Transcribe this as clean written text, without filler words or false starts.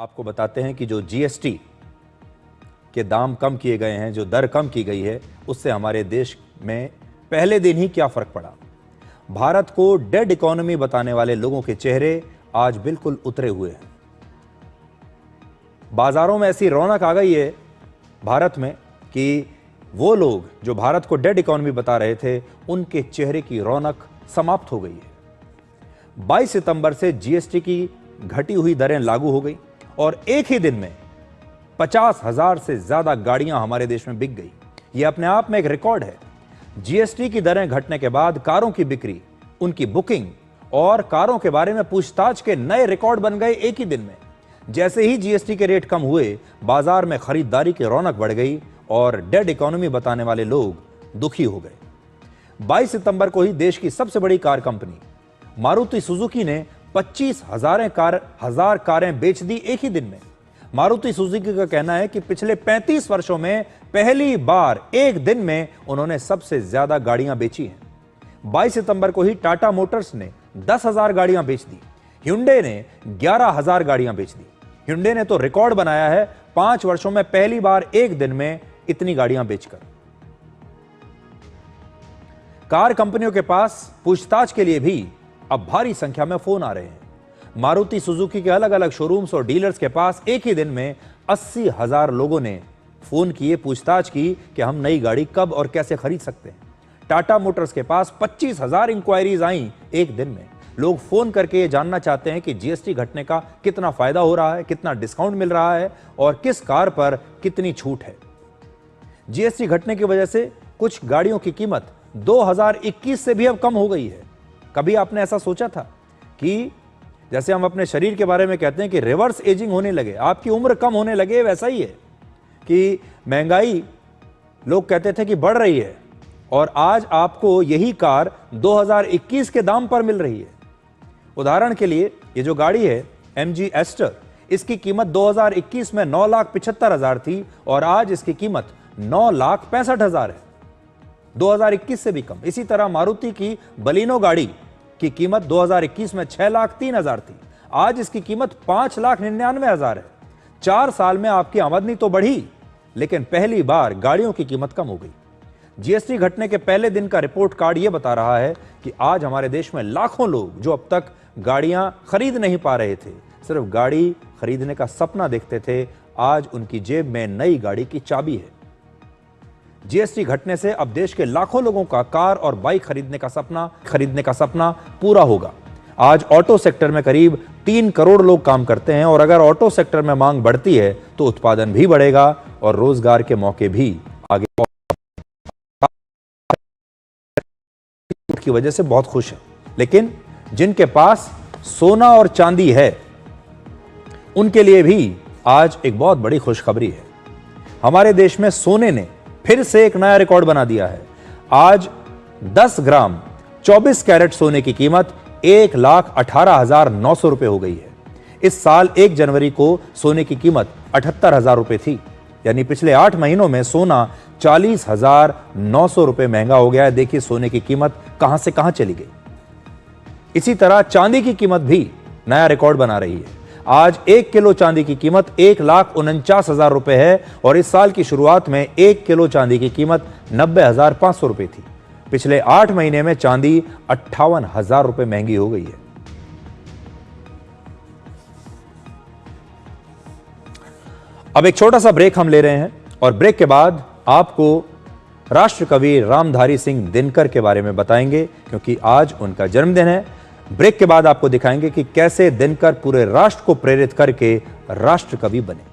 आपको बताते हैं कि जो जीएसटी के दाम कम किए गए हैं, जो दर कम की गई है, उससे हमारे देश में पहले दिन ही क्या फर्क पड़ा। भारत को डेड इकोनॉमी बताने वाले लोगों के चेहरे आज बिल्कुल उतरे हुए हैं। बाजारों में ऐसी रौनक आ गई है भारत में कि वो लोग जो भारत को डेड इकोनॉमी बता रहे थे, उनके चेहरे की रौनक समाप्त हो गई है। 22 सितंबर से जीएसटी की घटी हुई दरें लागू हो गई और एक ही दिन में 50,000 से ज्यादा गाड़ियां हमारे देश में बिक गई। यह अपने आप में एक रिकॉर्ड है। जीएसटी की दरें घटने के बाद कारों की बिक्री, उनकी बुकिंग और कारों के बारे में पूछताछ के नए रिकॉर्ड बन गए एक ही दिन में। जैसे ही जीएसटी के रेट कम हुए, बाजार में खरीदारी की रौनक बढ़ गई और डेड इकोनॉमी बताने वाले लोग दुखी हो गए। 22 सितंबर को ही देश की सबसे बड़ी कार कंपनी मारुति सुजुकी ने 25,000 कारें बेच दी एक ही दिन में। मारुति सुजुकी का कहना है कि पिछले 35 वर्षों में पहली बार एक दिन में उन्होंने सबसे ज्यादा गाड़ियां बेची हैं। 22 सितंबर को ही टाटा मोटर्स ने 10,000 गाड़ियां बेच दी। hyundai ने 11,000 गाड़ियां बेच दी। hyundai ने तो रिकॉर्ड बनाया है 5 वर्षों में पहली बार एक दिन में इतनी गाड़ियां बेचकर। कार कंपनियों के पास पूछताछ के लिए भी अब भारी संख्या में फोन आ रहे हैं। मारुति सुजुकी के अलग अलग शोरूम्स और डीलर्स के पास एक ही दिन में 80,000 लोगों ने फोन किए, पूछताछ की कि हम नई गाड़ी कब और कैसे खरीद सकते हैं। टाटा मोटर्स के पास 25,000 इंक्वायरीज आई एक दिन में। लोग फोन करके ये जानना चाहते हैं कि जीएसटी घटने का कितना फायदा हो रहा है, कितना डिस्काउंट मिल रहा है और किस कार पर कितनी छूट है। जीएसटी घटने की वजह से कुछ गाड़ियों की कीमत 2021 से भी अब कम हो गई है। कभी आपने ऐसा सोचा था कि जैसे हम अपने शरीर के बारे में कहते हैं कि रिवर्स एजिंग होने लगे, आपकी उम्र कम होने लगे, वैसा ही है कि महंगाई लोग कहते थे कि बढ़ रही है और आज आपको यही कार 2021 के दाम पर मिल रही है। उदाहरण के लिए ये जो गाड़ी है MG एस्टर, इसकी कीमत 2021 में 9,75,000 थी और आज इसकी कीमत 9,65,000 है, 2021 से भी कम। इसी तरह मारुति की बलिनो गाड़ी की कीमत 2021 में 6,03,000 थी, आज इसकी कीमत 5,99,000 है। 4 साल में आपकी आमदनी तो बढ़ी, लेकिन पहली बार गाड़ियों की कीमत कम हो गई। जीएसटी घटने के पहले दिन का रिपोर्ट कार्ड यह बता रहा है कि आज हमारे देश में लाखों लोग जो अब तक गाड़ियां खरीद नहीं पा रहे थे, सिर्फ गाड़ी खरीदने का सपना देखते थे, आज उनकी जेब में नई गाड़ी की चाबी है। जीएसटी घटने से अब देश के लाखों लोगों का कार और बाइक खरीदने का सपना पूरा होगा। आज ऑटो सेक्टर में करीब 3 करोड़ लोग काम करते हैं और अगर ऑटो सेक्टर में मांग बढ़ती है तो उत्पादन भी बढ़ेगा और रोजगार के मौके भी आगे की वजह से बहुत खुश है। लेकिन जिनके पास सोना और चांदी है, उनके लिए भी आज एक बहुत बड़ी खुशखबरी है। हमारे देश में सोने ने फिर से एक नया रिकॉर्ड बना दिया है। आज 10 ग्राम 24 कैरेट सोने की कीमत 1,18,900 रुपए हो गई है। इस साल 1 जनवरी को सोने की कीमत 78,000 रुपए थी, यानी पिछले 8 महीनों में सोना 40,900 रुपए महंगा हो गया है। देखिए सोने की कीमत कहां से कहां चली गई। इसी तरह चांदी की कीमत भी नया रिकॉर्ड बना रही है। आज 1 किलो चांदी की कीमत 1,49,000 रुपए है और इस साल की शुरुआत में 1 किलो चांदी की कीमत 90,500 रुपए थी। पिछले 8 महीने में चांदी 58,000 रुपए महंगी हो गई है। अब एक छोटा सा ब्रेक हम ले रहे हैं और ब्रेक के बाद आपको राष्ट्रकवि रामधारी सिंह दिनकर के बारे में बताएंगे, क्योंकि आज उनका जन्मदिन है। ब्रेक के बाद आपको दिखाएंगे कि कैसे दिनकर पूरे राष्ट्र को प्रेरित करके राष्ट्रकवि बने।